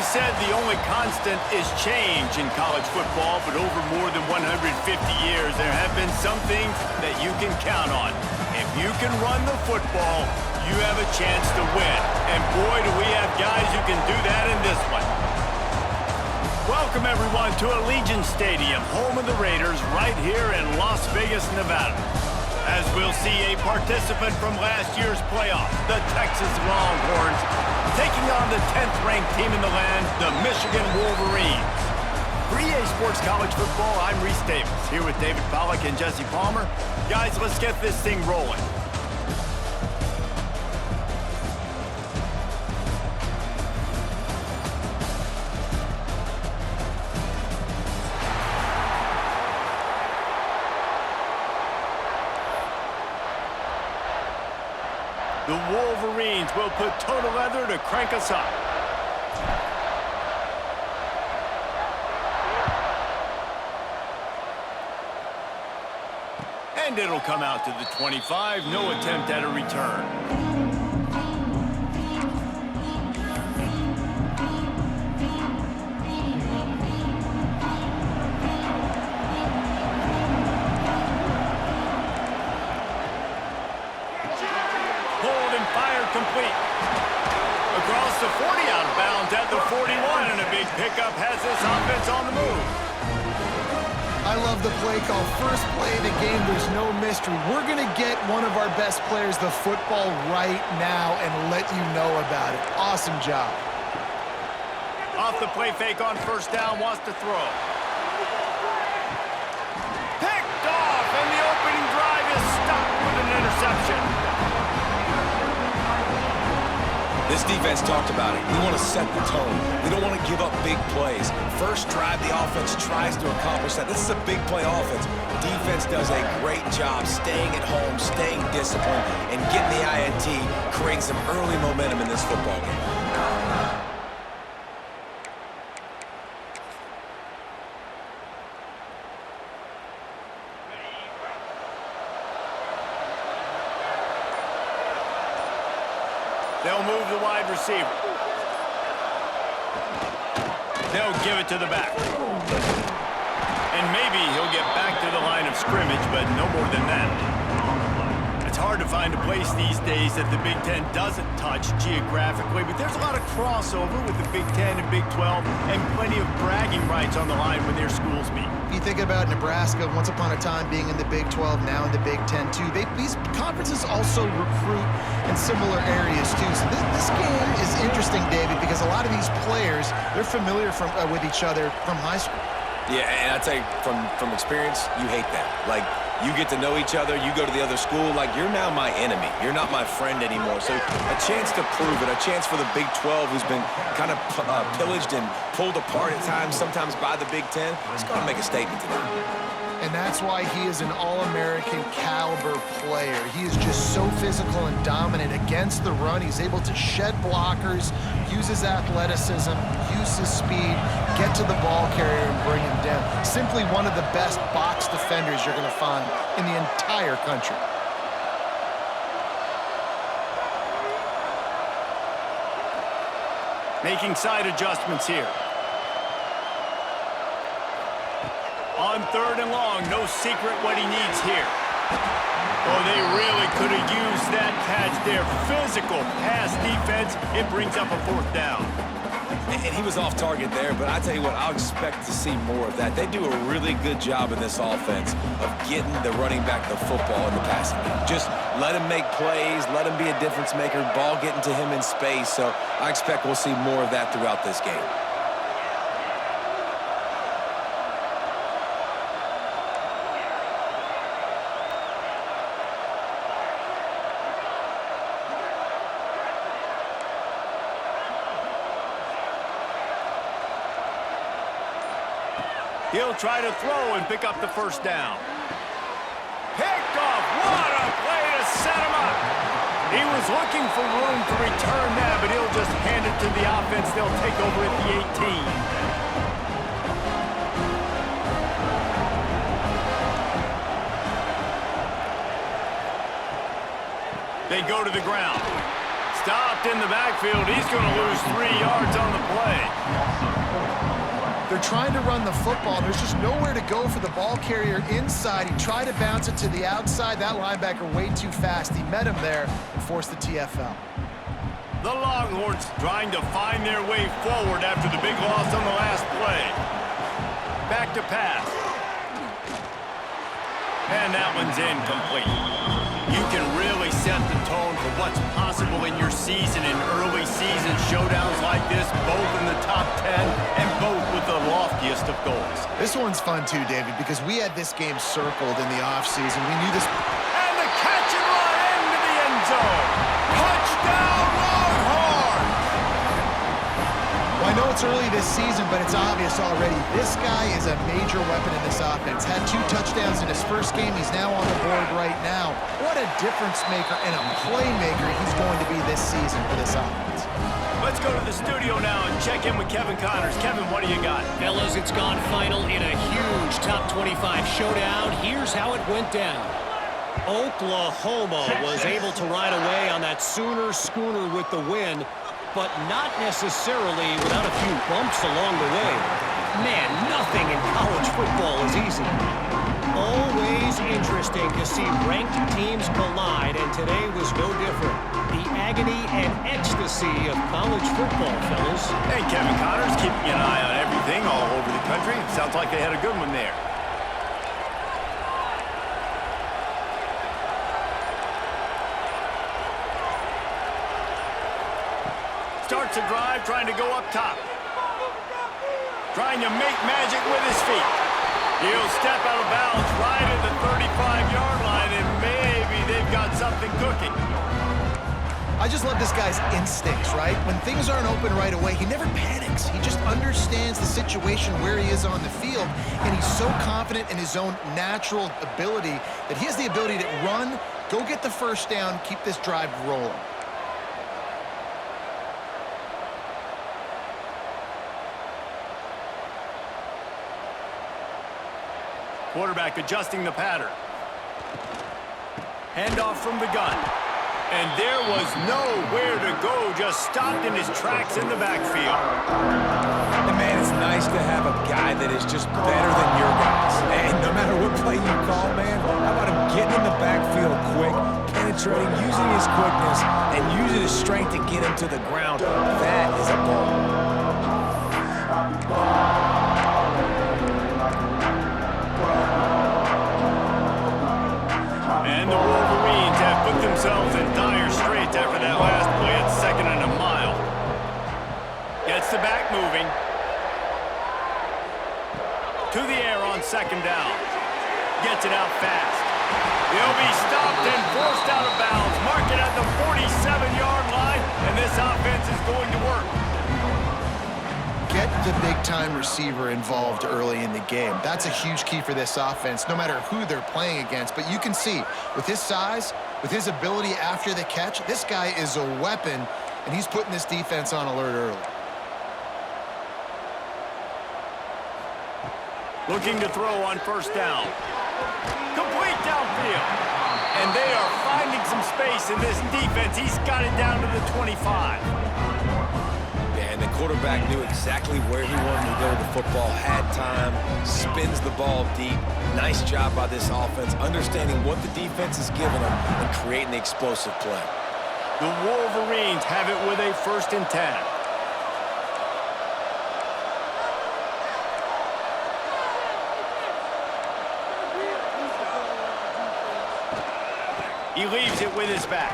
said the only constant is change in college football, but over more than 150 years, there have been some things that you can count on. If you can run the football, you have a chance to win. And boy, do we have guys who can do that in this one. Welcome, everyone, to Allegiant Stadium, home of the Raiders, right here in Las Vegas, Nevada. As we'll see a participant from last year's playoff, the Texas Longhorns, taking on the 10th-ranked team in the land, the Michigan Wolverines. For EA Sports College Football, I'm Reese Davis, here with David Pollack and Jesse Palmer. Guys, let's get this thing rolling. The Wolverines will put total leather to crank us up. And it'll come out to the 25. No attempt at a return. Complete. Across the 40, out of bounds at the 41, and a big pickup has this offense on the move. I love the play call. First play of the game, there's no mystery. We're going to get one of our best players the football right now and let you know about it. Awesome job. Off the play fake on first down, wants to throw. Picked off, and the opening drive is stopped with an interception. This defense talked about it. We want to set the tone. We don't want to give up big plays. First drive, the offense tries to accomplish that. This is a big play offense. Defense does a great job staying at home, staying disciplined, and getting the INT, creating some early momentum in this football game. They'll move the wide receiver. They'll give it to the back. And maybe he'll get back to the line of scrimmage, but no more than that. It's hard to find a place these days that the Big Ten doesn't touch geographically, but there's a lot of crossover with the Big Ten and Big 12 and plenty of bragging rights on the line when their schools meet. You think about Nebraska, once upon a time being in the Big 12, now in the Big 10 too. These conferences also recruit in similar areas too. So this game is interesting, David, because a lot of these players, they're familiar with each other from high school. Yeah, and I tell you, from experience, you hate that. Like, you get to know each other, you go to the other school, like, you're now my enemy. You're not my friend anymore. So a chance to prove it, a chance for the Big 12, who's been kind of pillaged and pulled apart at times, sometimes by the Big 10, it's going to make a statement today. And that's why he is an All-American caliber player. He is just so physical and dominant against the run. He's able to shed blockers, use his athleticism, use his speed, get to the ball carrier and bring him down. Simply one of the best box defenders you're going to find in the entire country. Making side adjustments here. On third and long, no secret what he needs here. Oh, they really could have used that catch there. Physical pass defense. It brings up a fourth down. And he was off target there, but I tell you what, I'll expect to see more of that. They do a really good job in this offense of getting the running back the football in the passing game. Just let him make plays, let him be a difference maker, ball getting to him in space. So I expect we'll see more of that throughout this game. He'll try to throw and pick up the first down. Picked off. What a play to set him up. He was looking for room to return that, but he'll just hand it to the offense. They'll take over at the 18. They go to the ground. Stopped in the backfield. He's going to lose 3 yards on the play. They're trying to run the football. There's just nowhere to go for the ball carrier inside. He tried to bounce it to the outside. That linebacker way too fast. He met him there and forced the TFL. The Longhorns trying to find their way forward after the big loss on the last play. Back to pass. And that one's incomplete. You can really set the tone for what's possible in your season in early season showdowns like this, both in the top 10 and both with the loftiest of goals. This one's fun too, David, because we had this game circled in the offseason. We knew this. And the catch and run into the end zone. Touchdown, Longhorns! Well, I know it's early this season, but it's obvious already. This guy is a major weapon in this offense. Had 2 touchdowns in his first game. He's now on the board right now. What a difference maker and a playmaker he's going to be this season for this offense. Let's go to the studio now and check in with Kevin Connors. Kevin, what do you got? Fellas, it's gone final in a huge top 25 showdown. Here's how it went down. Oklahoma was able to ride away on that Sooner schooner with the win, but not necessarily without a few bumps along the way. Man, nothing in college football is easy. Always interesting to see ranked teams collide, and today was no different. The agony and ecstasy of college football, fellas. And Kevin Connors keeping an eye on everything all over the country. Sounds like they had a good one there. Starts a drive, trying to go up top. Trying to make magic with his feet. He'll step out of bounds right at the 35-yard line, and maybe they've got something cooking. I just love this guy's instincts, right? When things aren't open right away, he never panics. He just understands the situation where he is on the field, and he's so confident in his own natural ability that he has the ability to run, go get the first down, keep this drive rolling. Quarterback adjusting the pattern. Handoff from the gun. And there was nowhere to go, just stopped in his tracks in the backfield. And man, it's nice to have a guy that is just better than your guys. And no matter what play you call, man, how about him getting in the backfield quick, penetrating, using his quickness, and using his strength to get him to the ground. That is a ball. And the Wolverines have put themselves in dire straits after that last play at 2nd and a mile. Gets the back moving. To the air on 2nd down. Gets it out fast. They'll be stopped and forced out of bounds. Mark it at the 47-yard line, and this offense is going to work. Get the big-time receiver involved early in the game. That's a huge key for this offense, no matter who they're playing against. But you can see, with his size, with his ability after the catch, this guy is a weapon, and he's putting this defense on alert early. Looking to throw on 1st down. Complete downfield. And they are finding some space in this defense. He's got it down to the 25. And the quarterback knew exactly where he wanted to go with the football, had time, spins the ball deep. Nice job by this offense, understanding what the defense is giving them and creating the explosive play. The Wolverines have it with a 1st and 10. He leaves it with his back.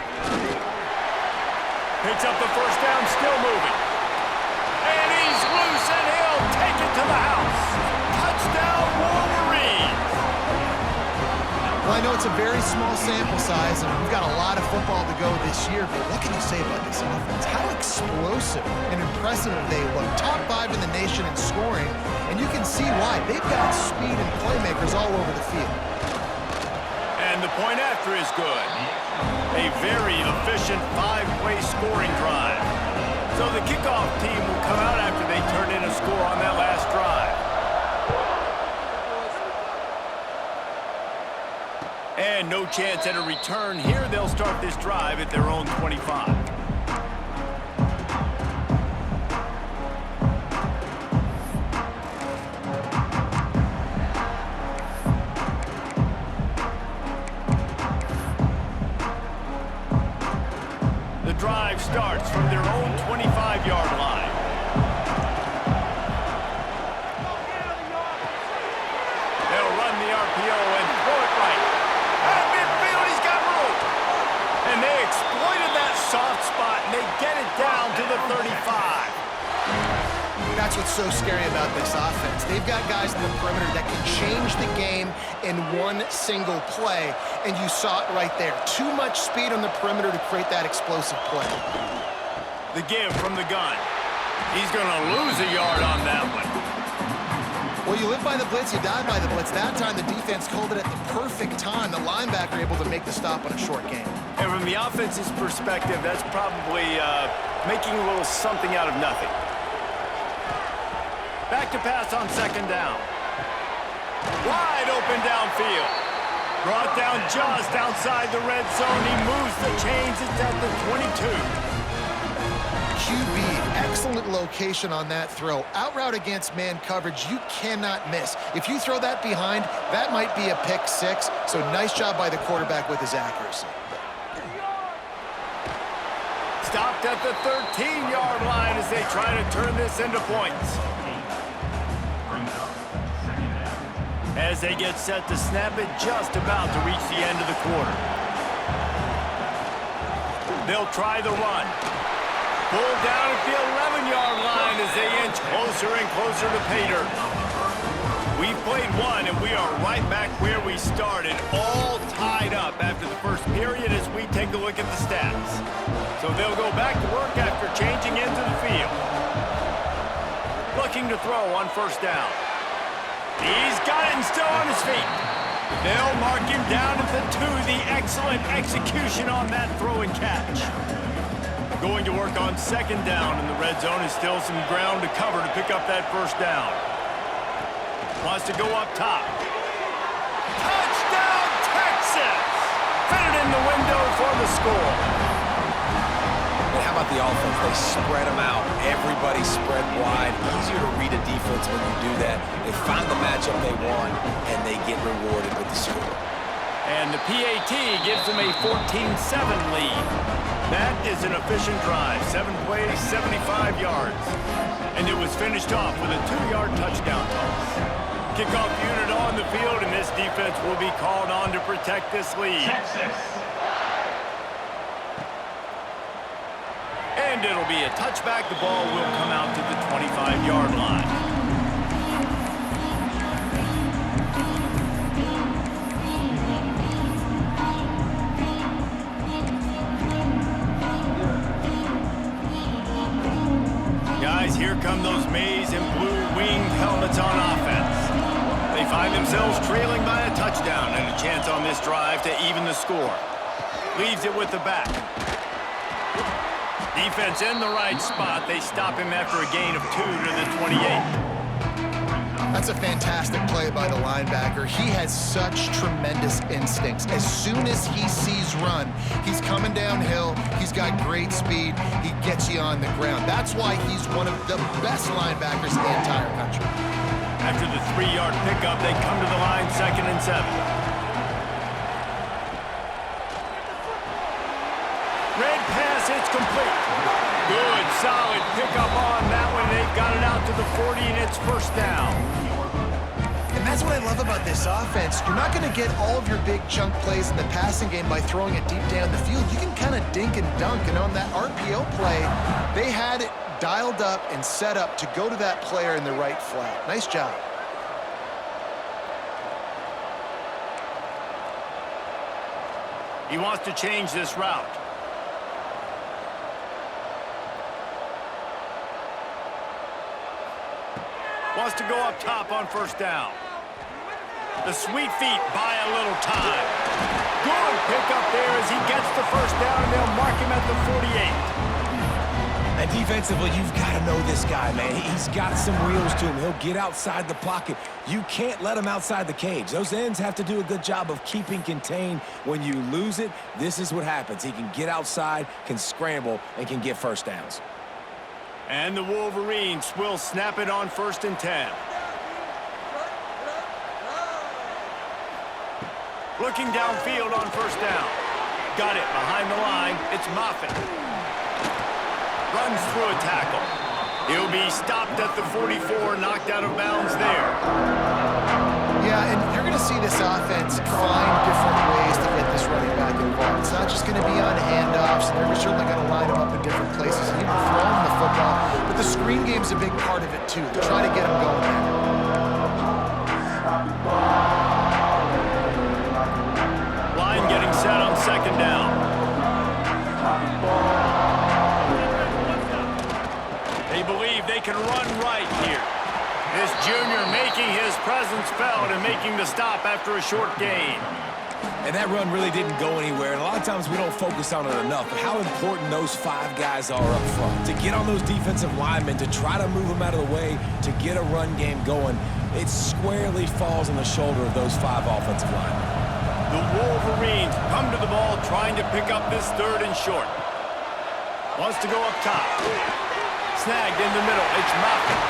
Picks up the 1st down, still moving. And he's loose, and he'll take it to the house. Touchdown, Wolverines. Well, I know it's a very small sample size, and we've got a lot of football to go this year, but what can you say about this offense? How explosive and impressive they look. Top 5 in the nation in scoring, and you can see why. They've got speed and playmakers all over the field. And the point after is good. A very efficient 5-play scoring drive. So the kickoff team will come out after they turn in a score on that last drive. And no chance at a return here. They'll start this drive at their own 25. that's what's so scary about this offense. They've got guys in the perimeter that can change the game in one single play, and you saw it right there. Too much speed on the perimeter to create that explosive play. The give from the gun. He's going to lose a yard on that one. Well, you live by the blitz, you die by the blitz. That time, the defense called it at the perfect time. The linebacker able to make the stop on a short game. And from the offense's perspective, that's probably making a little something out of nothing. Back to pass on second down. Wide open downfield. Brought down just outside the red zone. He moves the chains. It's at the 22. QB, excellent location on that throw. Out route against man coverage, you cannot miss. If you throw that behind, that might be a pick six. So nice job by the quarterback with his accuracy. Stopped at the 13-yard line as they try to turn this into points. As they get set to snap it, just about to reach the end of the quarter. They'll try the run. Pulled down at the 11-yard line as they inch closer and closer to pay dirt. We've played one, and we are right back where we started, all tied up after the first period as we take a look at the stats. So they'll go back to work after changing into the field. Looking to throw on first down. He's got it and still on his feet. They'll mark him down at the 2. The excellent execution on that throw and catch. Going to work on second down in the red zone is still some ground to cover to pick up that first down. Wants to go up top. Touchdown, Texas! Fit it in the window for the score. And how about the offense? They spread them out. Everybody spread wide. Easier to read a defense when you do that. They find the matchup they want, and they get rewarded with the score. And the PAT gives them a 14-7 lead. That is an efficient drive. 7 plays, 75 yards. And it was finished off with a 2-yard touchdown toss. Kickoff unit on the field, and this defense will be called on to protect this lead. And it'll be a touchback. The ball will come out to the 25-yard line. Guys, here come those maize and blue winged helmets on offense. They find themselves trailing by a touchdown and a chance on this drive to even the score. Leaves it with the back. Defense in the right spot. They stop him after a gain of 2 to the 28. That's a fantastic play by the linebacker. He has such tremendous instincts. As soon as he sees run, he's coming downhill. He's got great speed. He gets you on the ground. That's why he's one of the best linebackers in the entire country. After the 3-yard pickup, they come to the line 2nd and 7. Red pass, it's complete. Good, solid pickup on that one. They've got it out to the 40, and it's first down. And that's what I love about this offense. You're not going to get all of your big chunk plays in the passing game by throwing it deep down the field. You can kind of dink and dunk. And on that RPO play, they had it dialed up and set up to go to that player in the right flat. Nice job. He wants to change this route. Wants to go up top on first down. The sweet feet buy a little time. Good pickup there as he gets the first down, and they'll mark him at the 48. And defensively, you've got to know this guy, man. He's got some wheels to him. He'll get outside the pocket. You can't let him outside the cage. Those ends have to do a good job of keeping contained. When you lose it, this is what happens. He can get outside, can scramble, and can get first downs. And the Wolverines will snap it on 1st and 10. Looking downfield on first down. Got it behind the line. It's Moffitt. Runs through a tackle. He'll be stopped at the 44, knocked out of bounds there. Yeah, and you're going to see this offense find different ways to get this running back involved. It's not just going to be on handoffs. They're certainly going to line him up in different places and even throw him the football, but the screen game's a big part of it too. They're trying to get him going there. Line getting set on second down. They believe they can run right here. This junior making his presence felt and making the stop after a short gain. And that run really didn't go anywhere. And a lot of times we don't focus on it enough, but how important those 5 guys are up front. To get on those defensive linemen, to try to move them out of the way, to get a run game going, it squarely falls on the shoulder of those 5 offensive linemen. The Wolverines come to the ball trying to pick up this 3rd and short. Wants to go up top. Snagged in the middle. It's Moffitt.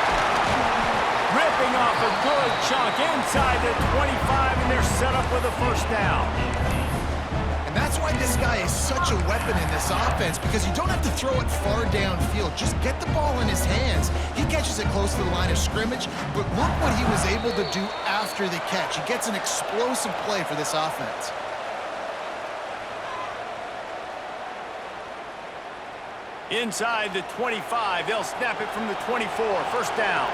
Ripping off a good chunk inside the 25, and they're set up with a first down. And that's why this guy is such a weapon in this offense, because you don't have to throw it far downfield. Just get the ball in his hands. He catches it close to the line of scrimmage, but look what he was able to do after the catch. He gets an explosive play for this offense. Inside the 25, they'll snap it from the 24. First down.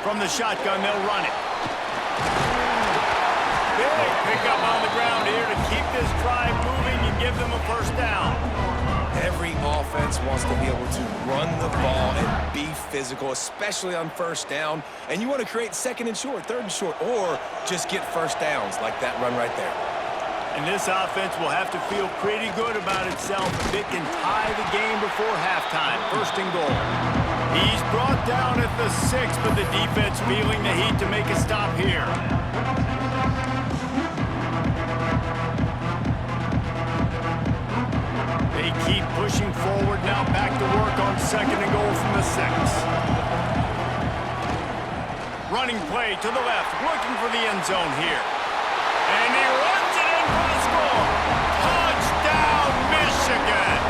From the shotgun, they'll run it. Big pickup on the ground here to keep this drive moving and give them a first down. Every offense wants to be able to run the ball and be physical, especially on first down. And you want to create 2nd and short, 3rd and short, or just get first downs like that run right there. And this offense will have to feel pretty good about itself if it can tie the game before halftime. 1st and goal. He's brought down at the 6, but the defense feeling the heat to make a stop here. They keep pushing forward now, back to work on 2nd and goal from the 6. Running play to the left, looking for the end zone here. And he runs it in for the score. Touchdown, Michigan!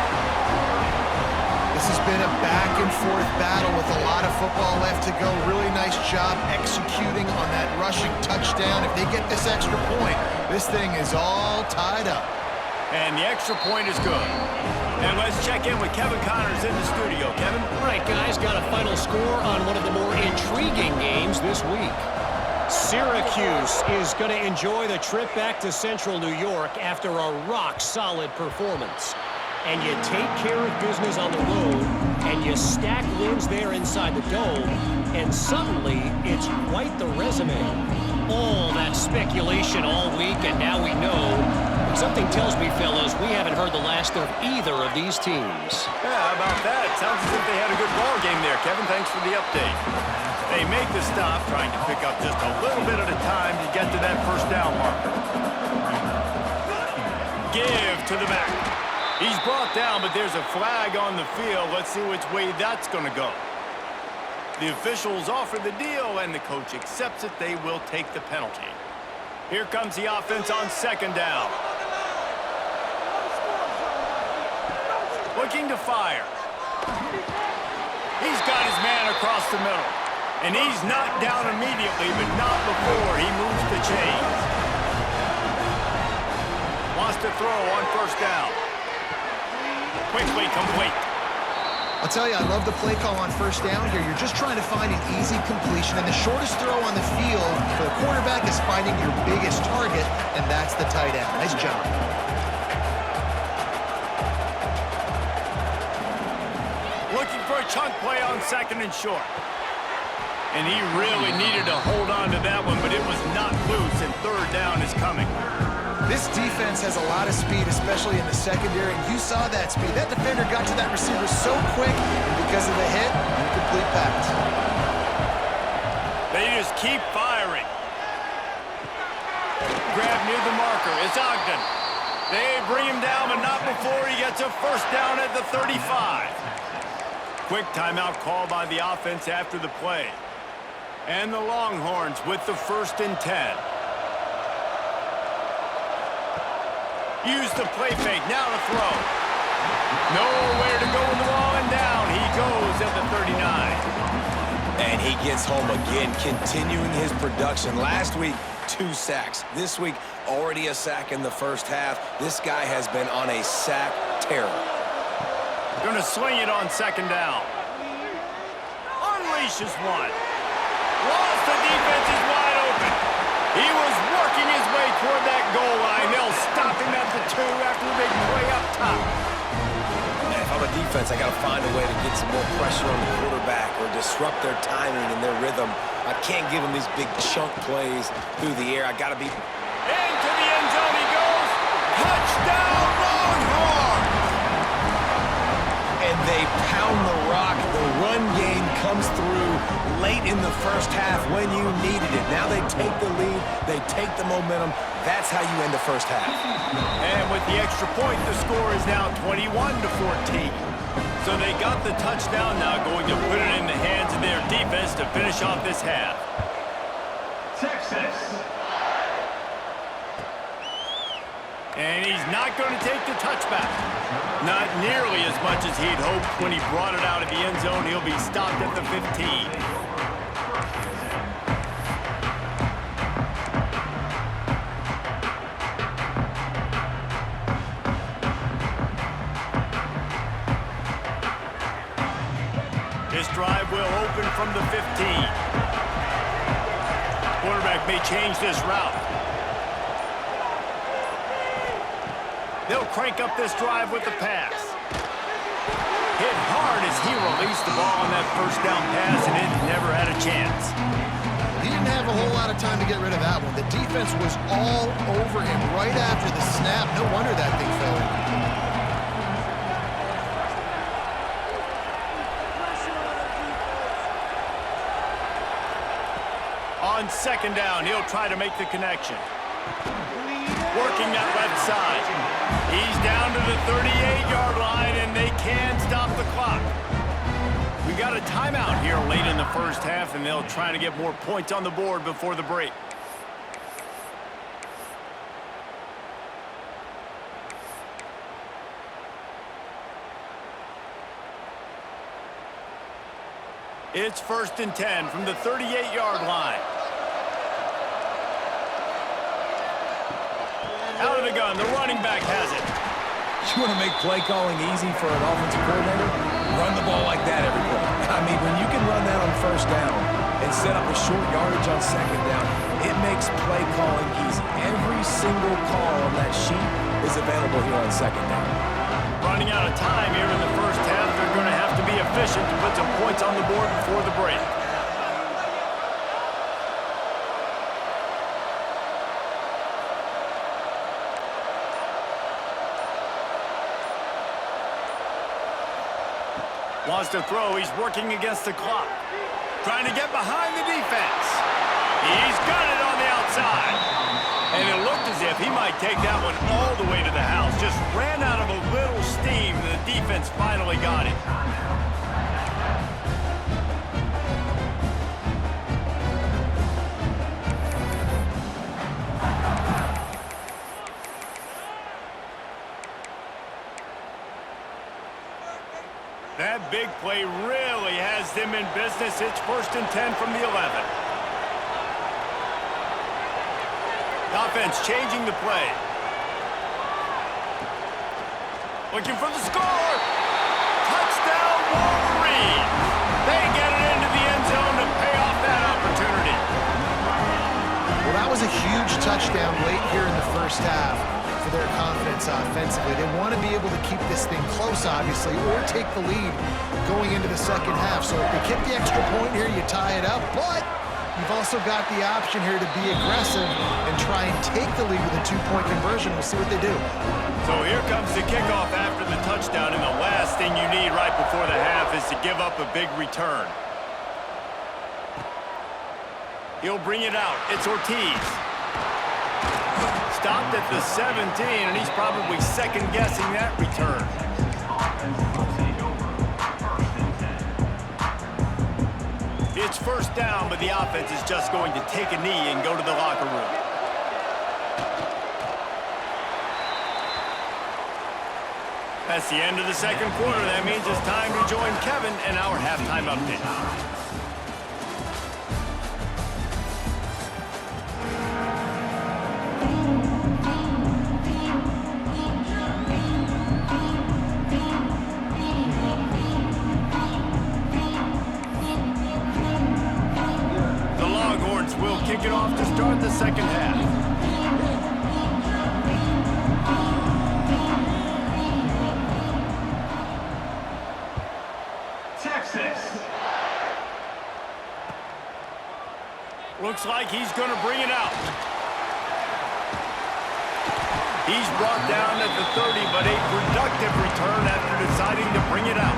This has been a back-and-forth battle with a lot of football left to go. Really nice job executing on that rushing touchdown. If they get this extra point, this thing is all tied up. And the extra point is good. And let's check in with Kevin Connors in the studio. Kevin? All right, guys, got a final score on one of the more intriguing games this week. Syracuse is going to enjoy the trip back to Central New York after a rock-solid performance. And you take care of business on the road, and you stack wins there inside the Dome, and suddenly it's quite the resume. All that speculation all week, and now we know. But something tells me, fellas, we haven't heard the last of either of these teams. Yeah, how about that? Sounds as if they had a good ball game there, Kevin. Thanks for the update. They make the stop, trying to pick up just a little bit at a time to get to that first down marker. Give to the back. He's brought down, but there's a flag on the field. Let's see which way that's going to go. The officials offer the deal, and the coach accepts it. They will take the penalty. Here comes the offense on 2nd down. Looking to fire. He's got his man across the middle. And he's knocked down immediately, but not before he moves the chains. Wants to throw on 1st down. Quickly complete. I'll tell you, I love the play call on 1st down here. You're just trying to find an easy completion, and the shortest throw on the field for the quarterback is finding your biggest target, and that's the tight end. Nice job. Looking for a chunk play on 2nd and short. And he really needed to hold on to that one, but it was not loose, and 3rd down is coming. This defense has a lot of speed, especially in the secondary, and you saw that speed. That defender got to that receiver so quick, and because of the hit, incomplete pass. They just keep firing. Grab near the marker. It's Ogden. They bring him down, but not before he gets a first down at the 35. Quick timeout call by the offense after the play. And the Longhorns with the 1st and 10. Use the play fake, now to throw. Nowhere to go with the ball, and down he goes at the 39. And he gets home again, continuing his production. Last week, 2 sacks. This week, already a sack in the first half. This guy has been on a sack terror. Gonna swing it on second down. Unleashes one. Lost, the defense is wide open. He was working his way toward that goal line. They'll stop him at the 2 after the big play up top. If I'm a defense, I got to find a way to get some more pressure on the quarterback or disrupt their timing and their rhythm. I can't give them these big chunk plays through the air. I got to be... Into the end zone he goes. Touchdown, Longhorns! And they pound the rock. The run game comes through late in the first half when you needed it. Now they take the lead. They take the momentum. That's how you end the first half. And with the extra point, the score is now 21-14. So they got the touchdown, now going to put it in the hands of their defense to finish off this half. Texas. And he's not going to take the touchback. Not nearly as much as he'd hoped when he brought it out of the end zone. He'll be stopped at the 15. This drive will open from the 15. Quarterback may change this route. They'll crank up this drive with the pass. Hit hard as he released the ball on that first down pass, and it never had a chance. He didn't have a whole lot of time to get rid of that one. The defense was all over him right after the snap. No wonder that thing fell in. On second down, he'll try to make the connection. Working that left side. He's down to the 38-yard line, and they can stop the clock. We got a timeout here late in the first half, and they'll try to get more points on the board before the break. It's 1st and 10 from the 38-yard line. Out of the gun, the running back has it. You want to make play calling easy for an offensive coordinator? Run the ball like that every play. I mean, when you can run that on first down and set up a short yardage on second down, it makes play calling easy. Every single call on that sheet is available here on second down. Running out of time here in the first half. They're going to have to be efficient to put some points on the board before the break. Wants to throw. He's working against the clock. Trying to get behind the defense. He's got it on the outside. And it looked as if he might take that one all the way to the house. Just ran out of a little steam, and the defense finally got it. That big play really has them in business. It's 1st and 10 from the 11. Offense changing the play. Looking for the score. Touchdown, Wolverine. They get it into the end zone to pay off that opportunity. Well, that was a huge touchdown late here in the first half for their confidence offensively. They want to be able to keep this thing close, obviously, or take the lead going into the second half. So if they get the extra point here, you tie it up, but you've also got the option here to be aggressive and try and take the lead with a 2-point conversion. We'll see what they do. So here comes the kickoff after the touchdown, and the last thing you need right before the half is to give up a big return. He'll bring it out. It's Ortiz. Stopped at the 17, and he's probably second-guessing that return. It's 1st down, but the offense is just going to take a knee and go to the locker room. That's the end of the second quarter. That means it's time to join Kevin in our halftime update. kick it off to start the second half. Texas. Looks like he's going to bring it out. He's brought down at the 30, but a productive return after deciding to bring it out.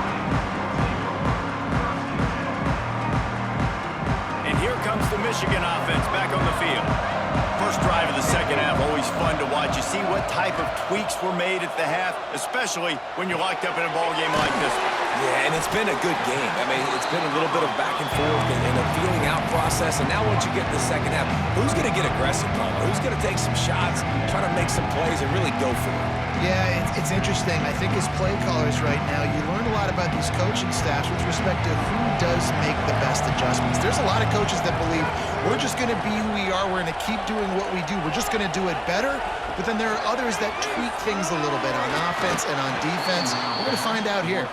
And here comes the Michigan offense back on the field. First drive of the second half, always fun to watch. You see what type of tweaks were made at the half, especially when you're locked up in a ball game like this one. Yeah, and it's been a good game. I mean, it's been a little bit of back and forth and a feeling out process. And now once you get to the second half, who's going to get aggressive, Palmer? Who's going to take some shots, try to make some plays, and really go for it? Yeah, it's interesting. I think as play callers right now, you learn a lot about these coaching staffs with respect to who does make the best adjustments. There's a lot of coaches that believe we're just going to be who we are. We're going to keep doing what we do. We're just going to do it better. But then there are others that tweak things a little bit on offense and on defense. We're going to find out here.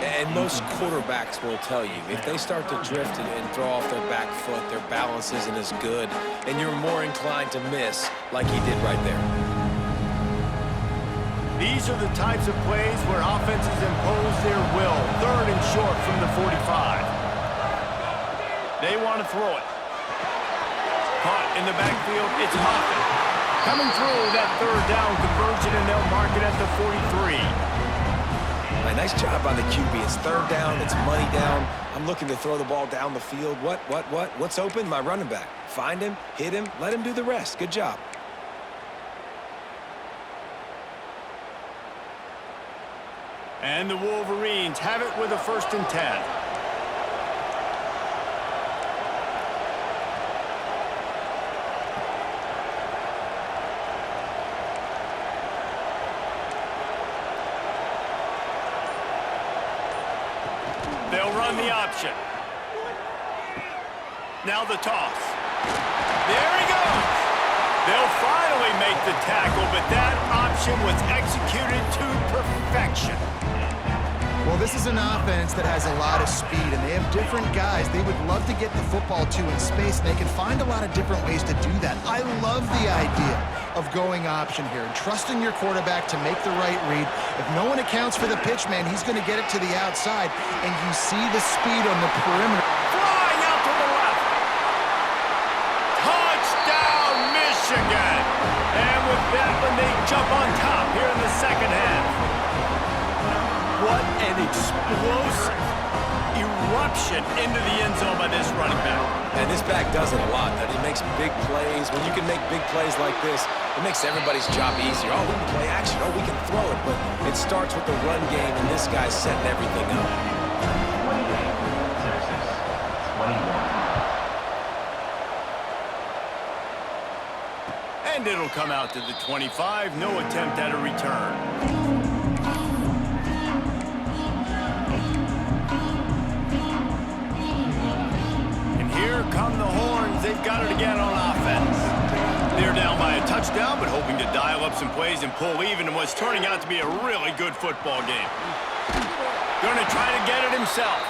And most quarterbacks will tell you, if they start to drift and throw off their back foot, their balance isn't as good, and you're more inclined to miss like he did right there. These are the types of plays where offenses impose their will. Third and short from the 45. They want to throw it. Caught in the backfield, it's Moffitt. Coming through that third down conversion, and they'll mark it at the 43. Nice job by the QB. It's third down. It's money down. I'm looking to throw the ball down the field. What's open? My running back. Find him, hit him, let him do the rest. Good job. And the Wolverines have it with a 1st and 10. They'll run the option. Now the toss. There he goes. They'll finally make the tackle, but that option was executed to perfection. Well, this is an offense that has a lot of speed, and they have different guys they would love to get the football to in space, and they can find a lot of different ways to do that. I love the idea of going option here and trusting your quarterback to make the right read. If no one accounts for the pitch, man, he's going to get it to the outside, and you see the speed on the perimeter. Flying out to the left. Touchdown, Michigan. And with that one, they jump on top here in the second half. What an explosive eruption into the end zone by this running back. And this back does it a lot. He makes big plays. When you can make big plays like this, it makes everybody's job easier. Oh, we can play action. Oh, we can throw it. But it starts with the run game, and this guy's setting everything up. 28, Texas, 21. And it'll come out to the 25. No attempt at a return. Here come the Horns. They've got it again on offense. They're down by a touchdown, but hoping to dial up some plays and pull even in what's turning out to be a really good football game. Going to try to get it himself.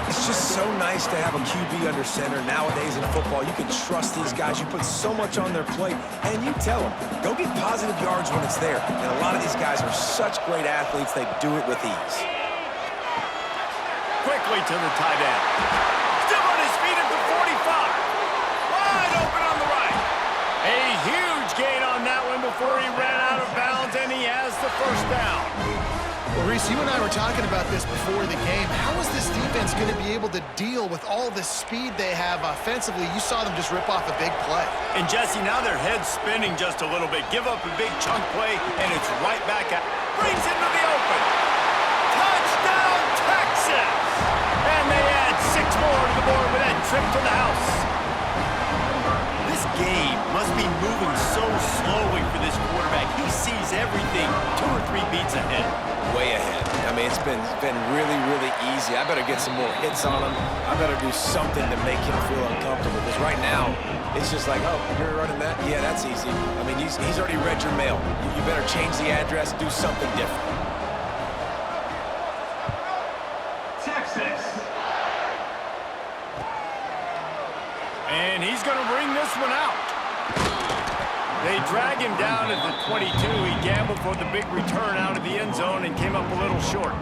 It's just so nice to have a QB under center. Nowadays in football, you can trust these guys. You put so much on their plate, and you tell them, go get positive yards when it's there. And a lot of these guys are such great athletes, they do it with ease. Quickly to the tight end. Still on his feet at the 45. Wide open on the right. A huge gain on that one before he ran out of bounds, and he has the first down. Well, Reese, you and I were talking about this before the game. How is this defense going to be able to deal with all the speed they have offensively? You saw them just rip off a big play. And Jesse, now their head's spinning just a little bit. Give up a big chunk play, and it's right back out. Brings it to the open. Touchdown, Texas! And they add 6 more to the board with that trip to the house. This game must be moving so slowly for this quarterback. He sees everything 2 or 3 beats ahead. Way ahead. I mean, it's been really, really easy. I better get some more hits on him. I better do something to make him feel uncomfortable. Because right now, it's just like, oh, you're running that? Yeah, that's easy. I mean, he's already read your mail. You better change the address, do something different. Texas. And he's going to bring this one out. They drag him down at the 22. He gambled for the big return out of the end zone and came up a little short.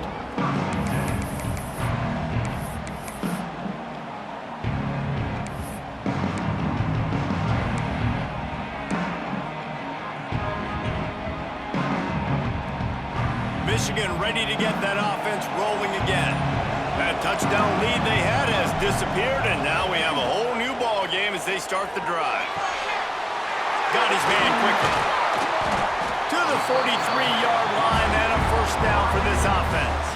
Michigan ready to get that offense rolling again. That touchdown lead they had has disappeared, and now we have a whole new ball game as they start the drive. Got his man quickly. To the 43-yard line and a first down for this offense.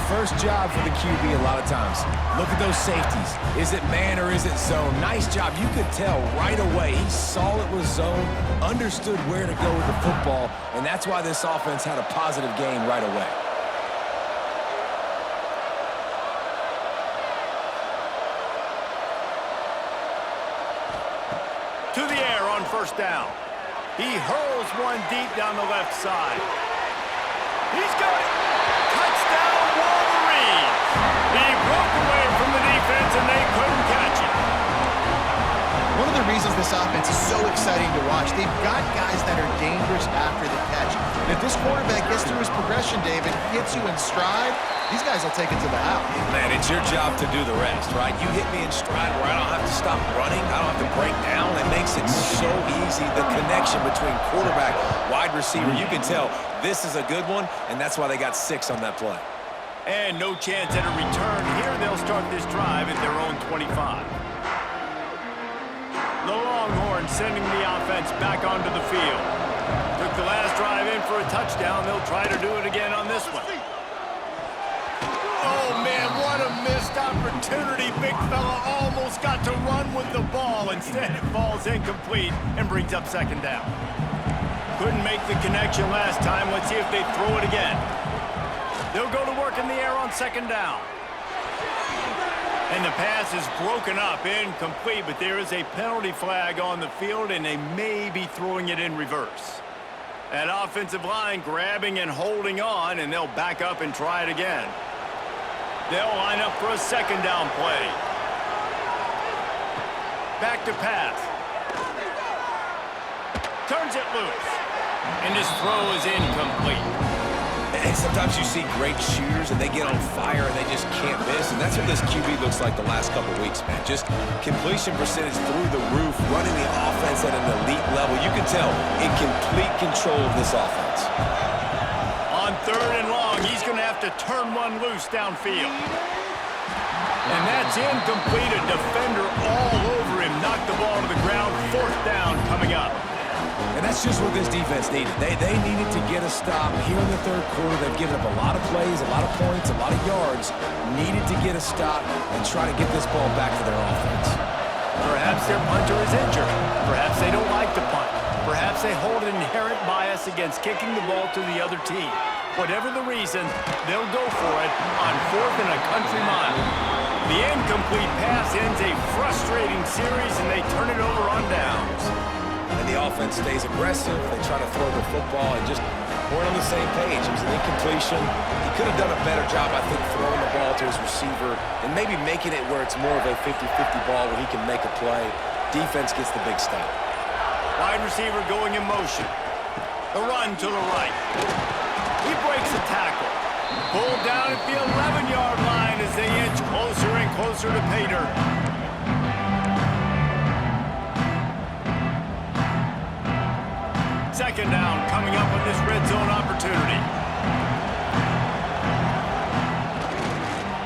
First job for the QB a lot of times. Look at those safeties. Is it man or is it zone? Nice job. You could tell right away. He saw it was zone, understood where to go with the football, and that's why this offense had a positive gain right away. To the air on first down. He hurls one deep down the left side. He's got it. Touchdown, Wolverines. He broke away from the defense, and they couldn't catch him. One of the reasons this offense is so exciting to watch, they've got guys that are dangerous after the catch. And if this quarterback gets through his progression, David, hits you in stride, these guys will take it to the house. Man, it's your job to do the rest, right? You hit me in stride where I don't have to stop running. I don't have to break down. It makes it so easy. The connection between quarterback, wide receiver, you can tell this is a good one, and that's why they got 6 on that play. And no chance at a return here. They'll start this drive at their own 25. The Longhorns sending the offense back onto the field. Took the last drive in for a touchdown. They'll try to do it again on this one. Oh, man, what a missed opportunity. Big fella almost got to run with the ball. Instead, it falls incomplete and brings up second down. Couldn't make the connection last time. Let's see if they throw it again. They'll go to work in the air on second down. And the pass is broken up, incomplete, but there is a penalty flag on the field, and they may be throwing it in reverse. That offensive line grabbing and holding on, and they'll back up and try it again. They'll line up for a second down play. Back to pass. Turns it loose. And his throw is incomplete. And sometimes you see great shooters and they get on fire and they just can't miss. And that's what this QB looks like the last couple weeks, man. Just completion percentage through the roof, running the offense at an elite level. You can tell in complete control of this offense. On third and long, he's going to have to turn one loose downfield. And that's incomplete. A defender all over him. Knocked the ball to the ground. Fourth down coming up. And that's just what this defense needed. They needed to get a stop here in the third quarter. They've given up a lot of plays, a lot of points, a lot of yards. Needed to get a stop and try to get this ball back to their offense. Perhaps their punter is injured. Perhaps they don't like to punt. Perhaps they hold an inherent bias against kicking the ball to the other team. Whatever the reason, they'll go for it on fourth and a country mile. The incomplete pass ends a frustrating series, and they turn it over on downs. And the offense stays aggressive. They try to throw the football and just weren't on the same page. It was an incompletion. He could have done a better job, I think, throwing the ball to his receiver and maybe making it where it's more of a 50-50 ball where he can make a play. Defense gets the big stop. Wide receiver going in motion. The run to the right. He breaks a tackle. Pulled down at the 11-yard line as they inch closer and closer to pay dirt. Second down coming up on this red zone opportunity.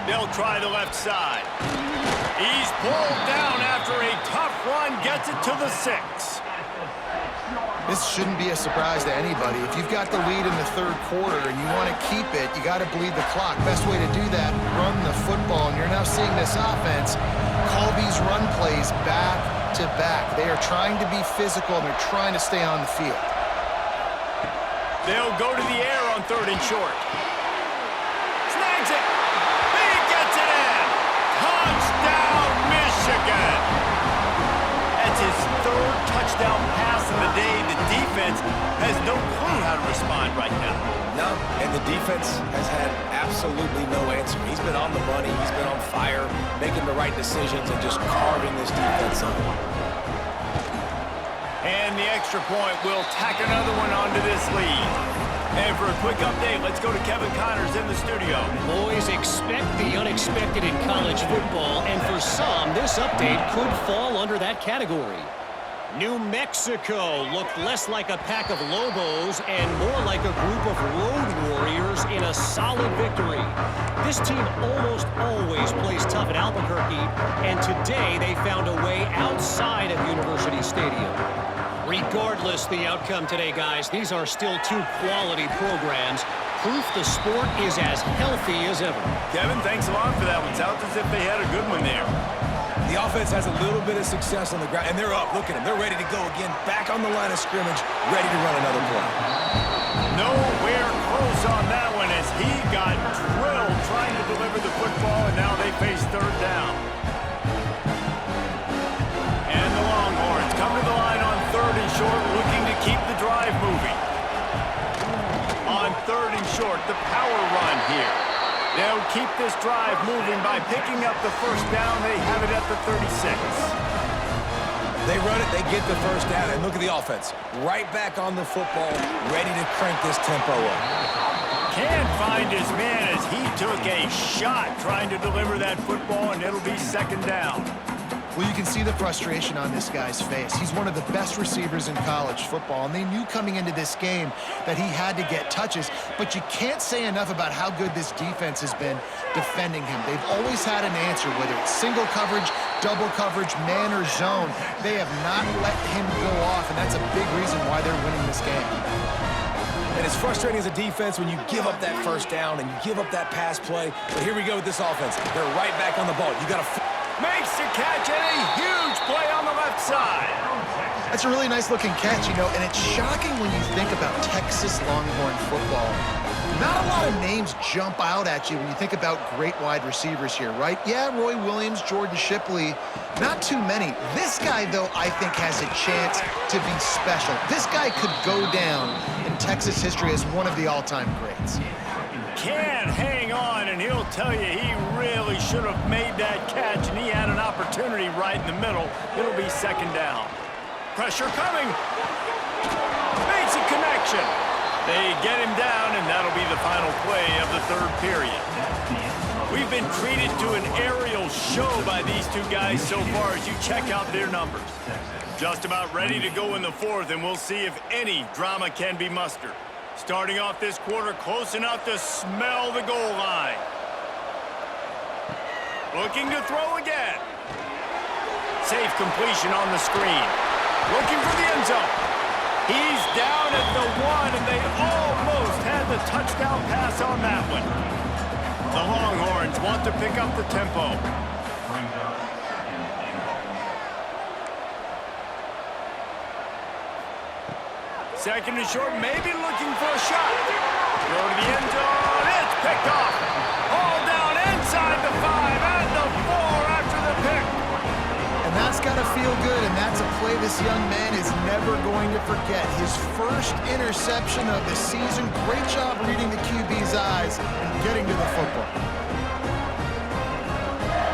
They'll try the left side. He's pulled down after a tough run, gets it to the 6. This shouldn't be a surprise to anybody. If you've got the lead in the third quarter and you want to keep it, you got to bleed the clock. Best way to do that, run the football. And you're now seeing this offense call these run plays back to back. They are trying to be physical, and they're trying to stay on the field. They'll go to the air on third and short. Snags it. He gets it in. Touchdown, Michigan. That's his third touchdown pass of the day. The defense has no clue how to respond right now. No, and the defense has had absolutely no answer. He's been on the money, he's been on fire, making the right decisions and just carving this defense up. And the extra point will tack another one onto this lead. And for a quick update, let's go to Kevin Connors in the studio. Boys, expect the unexpected in college football, and for some, this update could fall under that category. New Mexico looked less like a pack of Lobos and more like a group of road warriors in a solid victory. This team almost always plays tough at Albuquerque, and today they found a way outside of University Stadium. Regardless the outcome today, guys, these are still two quality programs. Proof the sport is as healthy as ever. Kevin, thanks a lot for that one. Sounds as if they had a good one there. The offense has a little bit of success on the ground, and they're up. Look at them. They're ready to go again. Back on the line of scrimmage, ready to run another play. Nowhere close on that one as he got drilled trying to deliver the football, and now they face third down. And the Longhorns come to the line on third and short, looking to keep the drive moving. On third and short, the power run here. They'll keep this drive moving by picking up the first down. They have it at the 36. They run it, they get the first down, and look at the offense. Right back on the football, ready to crank this tempo up. Can't find his man as he took a shot trying to deliver that football, and it'll be second down. Well, you can see the frustration on this guy's face. He's one of the best receivers in college football, and they knew coming into this game that he had to get touches, but you can't say enough about how good this defense has been defending him. They've always had an answer, whether it's single coverage, double coverage, man or zone. They have not let him go off, and that's a big reason why they're winning this game. And it's frustrating as a defense when you give up that first down and you give up that pass play, but here we go with this offense. They're right back on the ball. You got to... Makes the catch and a huge play on the left side. That's a really nice-looking catch, you know, and it's shocking when you think about Texas Longhorn football. Not a lot of names jump out at you when you think about great wide receivers here, right? Yeah, Roy Williams, Jordan Shipley, not too many. This guy, though, I think has a chance to be special. This guy could go down in Texas history as one of the all-time greats. Can't hang on, and he'll tell you he really should have made that catch, and he had an opportunity right in the middle. It'll be second down. Pressure coming. Makes a connection. They get him down, and that'll be the final play of the third period. We've been treated to an aerial show by these two guys so far as you check out their numbers. Just about ready to go in the fourth, and we'll see if any drama can be mustered. Starting off this quarter close enough to smell the goal line. Looking to throw again. Safe completion on the screen. Looking for the end zone. He's down at the 1, and they almost had the touchdown pass on that one. The Longhorns want to pick up the tempo. Second and short, maybe looking for a shot. Throw to the end zone. It's picked off. All down inside the 5 and the 4 after the pick. And that's got to feel good, and that's a play this young man is never going to forget. His first interception of the season. Great job reading the QB's eyes and getting to the football.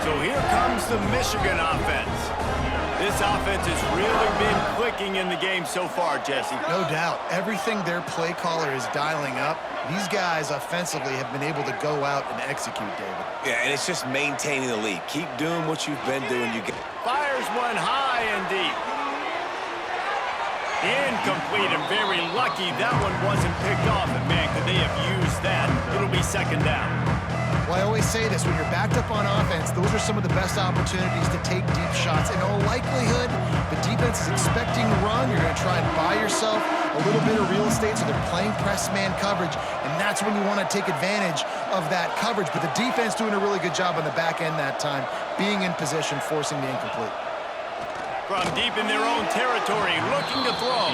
So here comes the Michigan offense. This offense has really been clicking in the game so far, Jesse. No doubt. Everything their play caller is dialing up, these guys offensively have been able to go out and execute, David. Yeah, and it's just maintaining the lead. Keep doing what you've been doing. Fires one high and deep. Incomplete, and very lucky that one wasn't picked off. And man, could they have used that? It'll be second down. Well, I always say this, when you're backed up on offense, those are some of the best opportunities to take deep shots. In all likelihood, the defense is expecting to run. You're going to try and buy yourself a little bit of real estate, so they're playing press man coverage, and that's when you want to take advantage of that coverage. But the defense doing a really good job on the back end that time, being in position, forcing the incomplete. From deep in their own territory, looking to throw.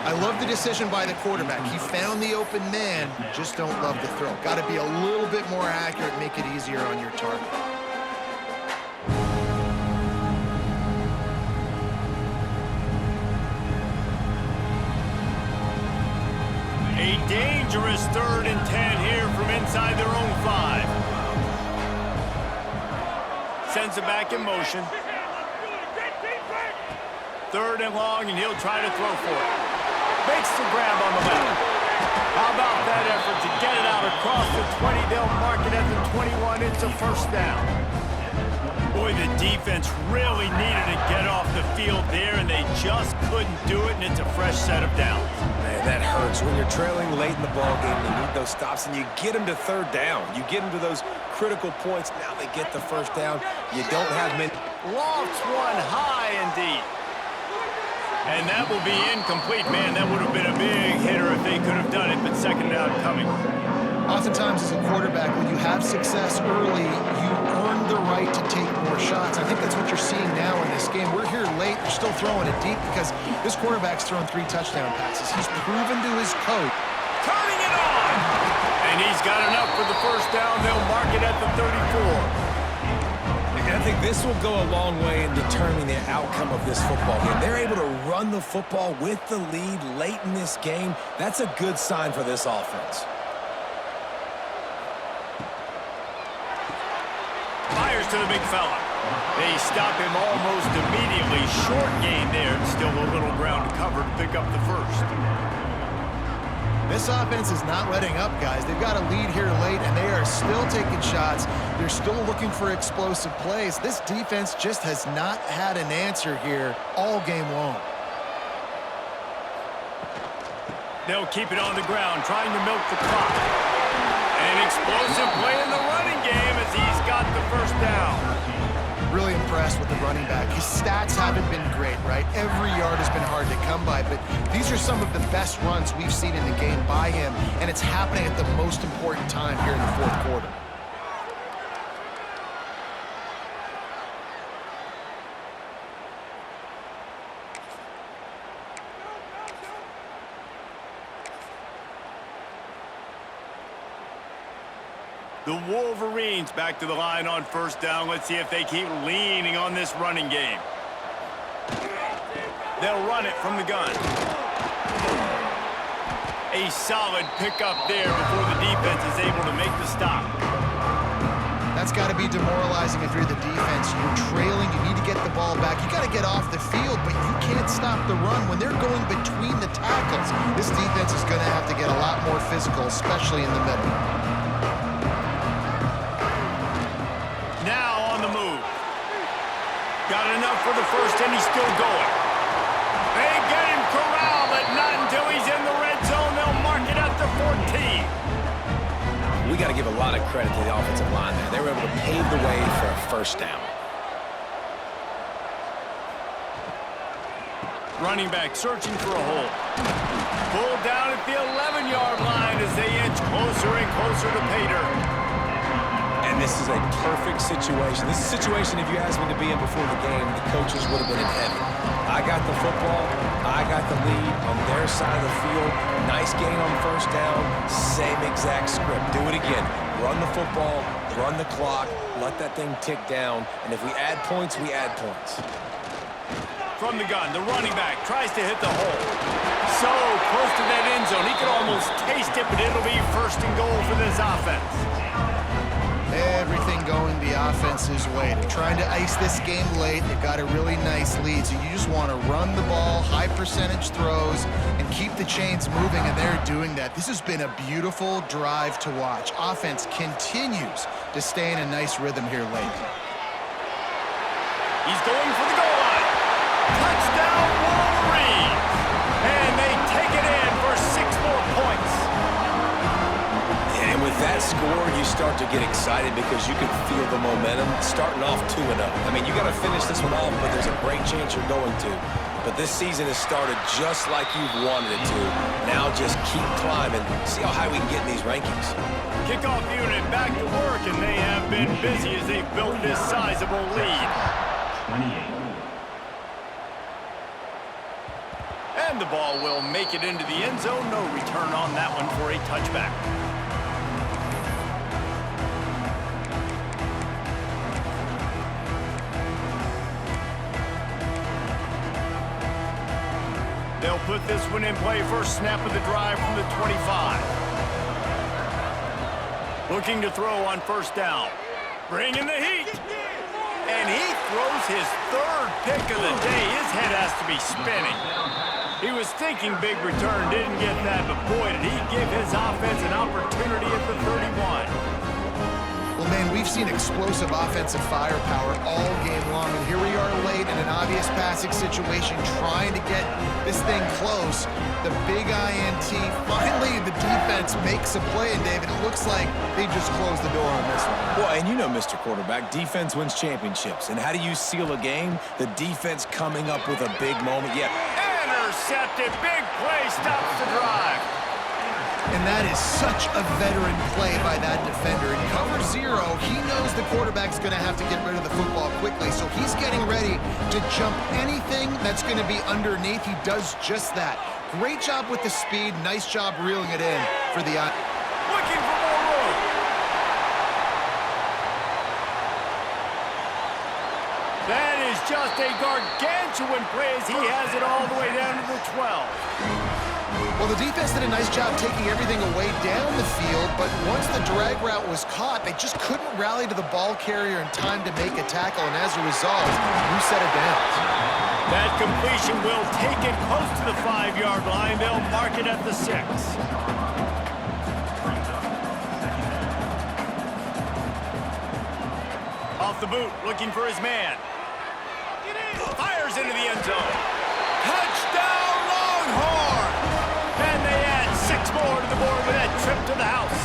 I love the decision by the quarterback. He found the open man, just don't love the throw. Got to be a little bit more accurate, make it easier on your target. A dangerous 3rd and 10 here from inside their own 5. Sends it back in motion. 3rd and long, and he'll try to throw for it. Makes the grab on the left. How about that effort to get it out across the 20? They'll mark it at the 21. It's a 1st down. Boy, the defense really needed to get off the field there, and they just couldn't do it, and it's a fresh set of downs. Man, that hurts. When you're trailing late in the ball game, you need those stops, and you get them to 3rd down. You get them to those critical points. Now they get the 1st down. You don't have many. Lofts one high indeed. And that will be incomplete. Man, that would have been a big hitter if they could have done it, but 2nd down coming. Oftentimes, as a quarterback, when you have success early, you earn the right to take more shots. I think that's what you're seeing now in this game. We're here late. They're still throwing it deep because this quarterback's thrown 3 touchdown passes. He's proven to his coach. Turning it on! And he's got enough for the 1st down. They'll mark it at the 34. I think this will go a long way in determining the outcome of this football game. They're able to run the football with the lead late in this game. That's a good sign for this offense. Fires to the big fella. They stop him almost immediately. Short gain there. Still a little ground to cover to pick up the 1st. This offense is not letting up, guys. They've got a lead here late, and they are still taking shots. They're still looking for explosive plays. This defense just has not had an answer here all game long. They'll keep it on the ground, trying to milk the clock. An explosive play in the running game as he's got the 1st down. Really impressed with the running back. His stats haven't been great, right? Every yard has been hard to come by, but these are some of the best runs we've seen in the game by him, and it's happening at the most important time here in the 4th quarter. The Wolverines back to the line on 1st down. Let's see if they keep leaning on this running game. They'll run it from the gun. A solid pickup there before the defense is able to make the stop. That's got to be demoralizing if you're the defense. You're trailing. You need to get the ball back. You got to get off the field, but you can't stop the run. When they're going between the tackles, this defense is going to have to get a lot more physical, especially in the middle. Now on the move. Got enough for the 1st, and he's still going. They get him corralled, but not until he's in the red zone. They'll mark it at the 14. We got to give a lot of credit to the offensive line there. They were able to pave the way for a 1st down. Running back searching for a hole. Pulled down at the 11-yard line as they inch closer and closer to pay dirt. And this is a perfect situation. This is a situation, if you asked me to be in before the game, the coaches would have been in heaven. I got the football. I got the lead on their side of the field. Nice gain on 1st down. Same exact script. Do it again. Run the football, run the clock, let that thing tick down. And if we add points, we add points. From the gun, the running back tries to hit the hole. So close to that end zone. He could almost taste it, but it'll be 1st and goal for this offense. Everything going the offense's way. They're trying to ice this game late. They've got a really nice lead, so you just want to run the ball, high percentage throws, and keep the chains moving, and they're doing that. This has been a beautiful drive to watch. Offense continues to stay in a nice rhythm here late. He's going for the goal line. Touchdown, Wolverines! And they take it in for 6 more points. And with that score, you start to get excited because you can feel the momentum starting off 2-0. I mean, you got to finish this one off, but there's a great chance you're going to. But this season has started just like you've wanted it to. Now just keep climbing. See how high we can get in these rankings. Kickoff unit back to work, and they have been busy as they've built this sizable lead. 28. And the ball will make it into the end zone. No return on that one for a touchback. They'll put this one in play. First snap of the drive from the 25. Looking to throw on first down. Bringing the heat. And he throws his third pick of the day. His head has to be spinning. He was thinking big return, didn't get that, but boy, did he give his offense an opportunity at the 31. Well, man, we've seen explosive offensive firepower all game long, and here we are late in an obvious passing situation trying to get this thing close. The big INT, finally the defense makes a play, and David, it looks like they just closed the door on this one. Well, and you know, Mr. Quarterback, defense wins championships. And how do you seal a game? The defense coming up with a big moment. Yeah. Intercepted, big play, stops the drive. And that is such a veteran play by that defender. In cover zero, he knows the quarterback's going to have to get rid of the football quickly, so he's getting ready to jump anything that's going to be underneath. He does just that. Great job with the speed. Nice job reeling it in for the... Looking for more room. That is just a gargantuan play as he has it all the way down to the 12. Well, the defense did a nice job taking everything away down the field, but once the drag route was caught, they just couldn't rally to the ball carrier in time to make a tackle, and as a result, you set it down. That completion will take it close to the 5-yard line. They'll mark it at the 6. Off the boot, looking for his man. Fires into the end zone. Touchdown, Longhorn! And they add 6 more to the board with that trip to the house.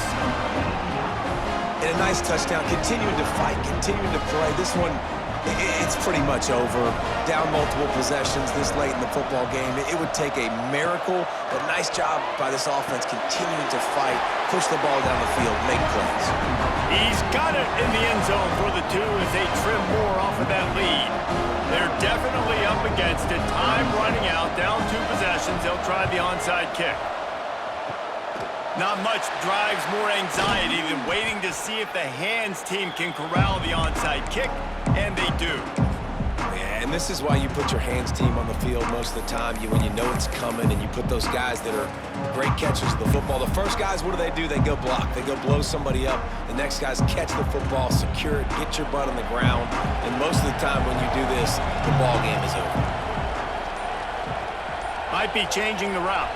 And a nice touchdown. Continuing to fight, continuing to play. This one, it's pretty much over. Down multiple possessions this late in the football game. It would take a miracle, but nice job by this offense continuing to fight, push the ball down the field, make plays. He's got it in the end zone for the 2 as they trim more off of that lead. They're definitely up against it. Time running out, down 2 possessions. They'll try the onside kick. Not much drives more anxiety than waiting to see if the hands team can corral the onside kick, and they do. And this is why you put your hands team on the field most of the time. When you know it's coming, and you put those guys that are great catchers of the football. The first guys, what do? They go block. They go blow somebody up. The next guys catch the football, secure it, get your butt on the ground. And most of the time when you do this, the ball game is over. Might be changing the route.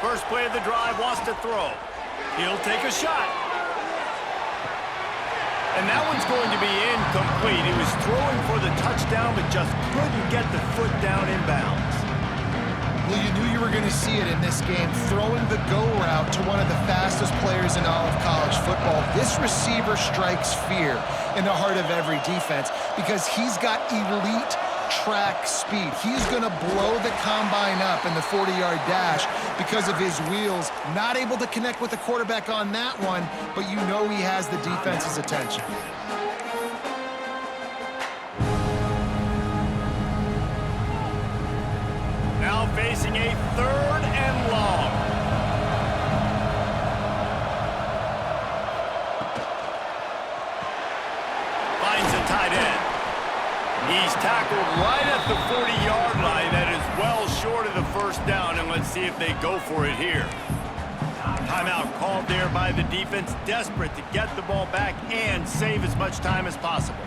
First play of the drive, wants to throw. He'll take a shot. And that one's going to be incomplete. He was throwing for the touchdown, but just couldn't get the foot down inbounds. Well, you knew you were going to see it in this game, throwing the go route to one of the fastest players in all of college football. This receiver strikes fear in the heart of every defense because he's got elite track speed. He's going to blow the combine up in the 40-yard dash because of his wheels. Not able to connect with the quarterback on that one, but you know he has the defense's attention. Now facing a 3rd and long. Finds a tight end. He's tackled right at the 40-yard line. That is well short of the first down, and let's see if they go for it here. Timeout called there by the defense, desperate to get the ball back and save as much time as possible.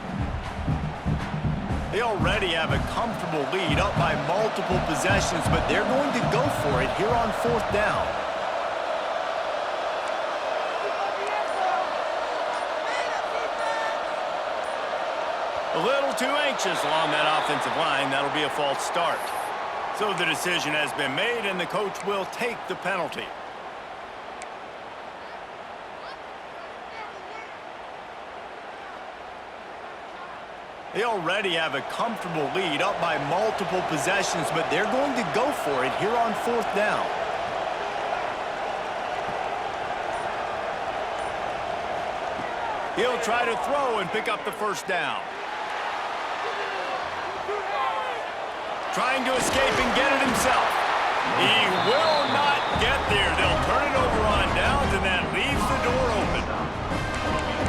They already have a comfortable lead, up by multiple possessions, but they're going to go for it here on 4th down. A little too anxious along that offensive line. That'll be a false start. So the decision has been made, and the coach will take the penalty. They already have a comfortable lead, up by multiple possessions, but they're going to go for it here on 4th down. He'll try to throw and pick up the first down. Trying to escape and get it himself. He will not get there. They'll turn it over on downs, and that leaves the door open.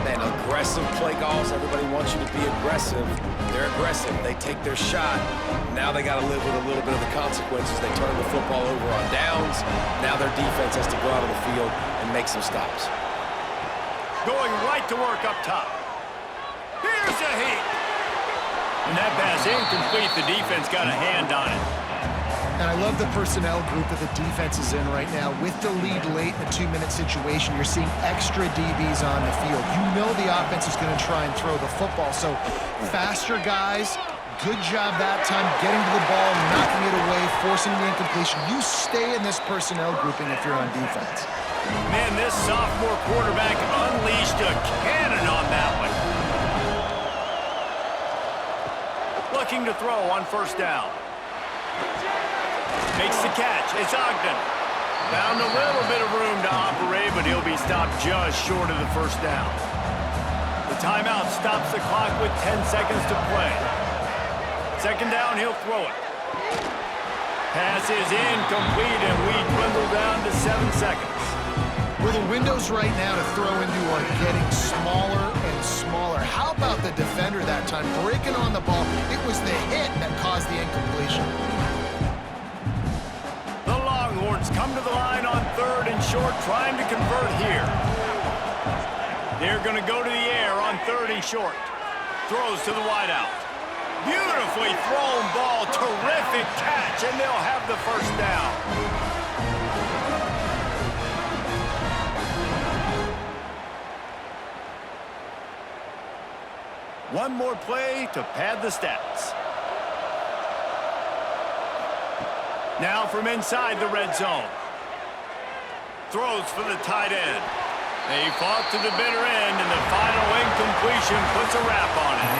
Man, a Aggressive play calls. Everybody wants you to be aggressive. They're aggressive. They take their shot. Now they got to live with a little bit of the consequences. They turn the football over on downs. Now their defense has to go out on the field and make some stops. Going right to work up top. Here's a heat. And that pass incomplete. The defense got a hand on it. And I love the personnel group that the defense is in right now. With the lead late in a 2-minute situation, you're seeing extra DBs on the field. You know the offense is going to try and throw the football. So faster guys, good job that time getting to the ball, knocking it away, forcing the incompletion. You stay in this personnel grouping if you're on defense. Man, this sophomore quarterback unleashed a cannon on that one. Looking to throw on first down. Makes the catch. It's Ogden. Found a little bit of room to operate, but he'll be stopped just short of the first down. The timeout stops the clock with 10 seconds to play. Second down, he'll throw it. Pass is incomplete, and we dwindle down to 7 seconds. Well, the windows right now to throw into are getting smaller and smaller. How about the defender that time breaking on the ball? It was the hit that caused the incompletion. Longhorns come to the line on 3rd and short, trying to convert here. They're going to go to the air on 3rd and short. Throws to the wideout. Beautifully thrown ball, terrific catch, and they'll have the first down. One more play to pad the stats. Now from inside the red zone. Throws for the tight end. They fought to the bitter end, and the final incompletion puts a wrap on it.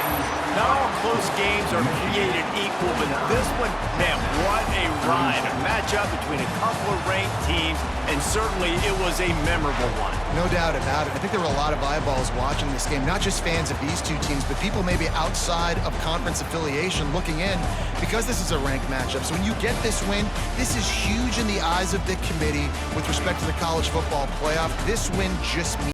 Not all close games are created equal, but this one, man, what a ride. A matchup between a couple of ranked teams, and certainly it was a memorable one. No doubt about it. I think there were a lot of eyeballs watching this game, not just fans of these two teams, but people maybe outside of conference affiliation looking in because this is a ranked matchup. So when you get this win, this is huge in the eyes of the committee with respect to the college football playoff. This win just means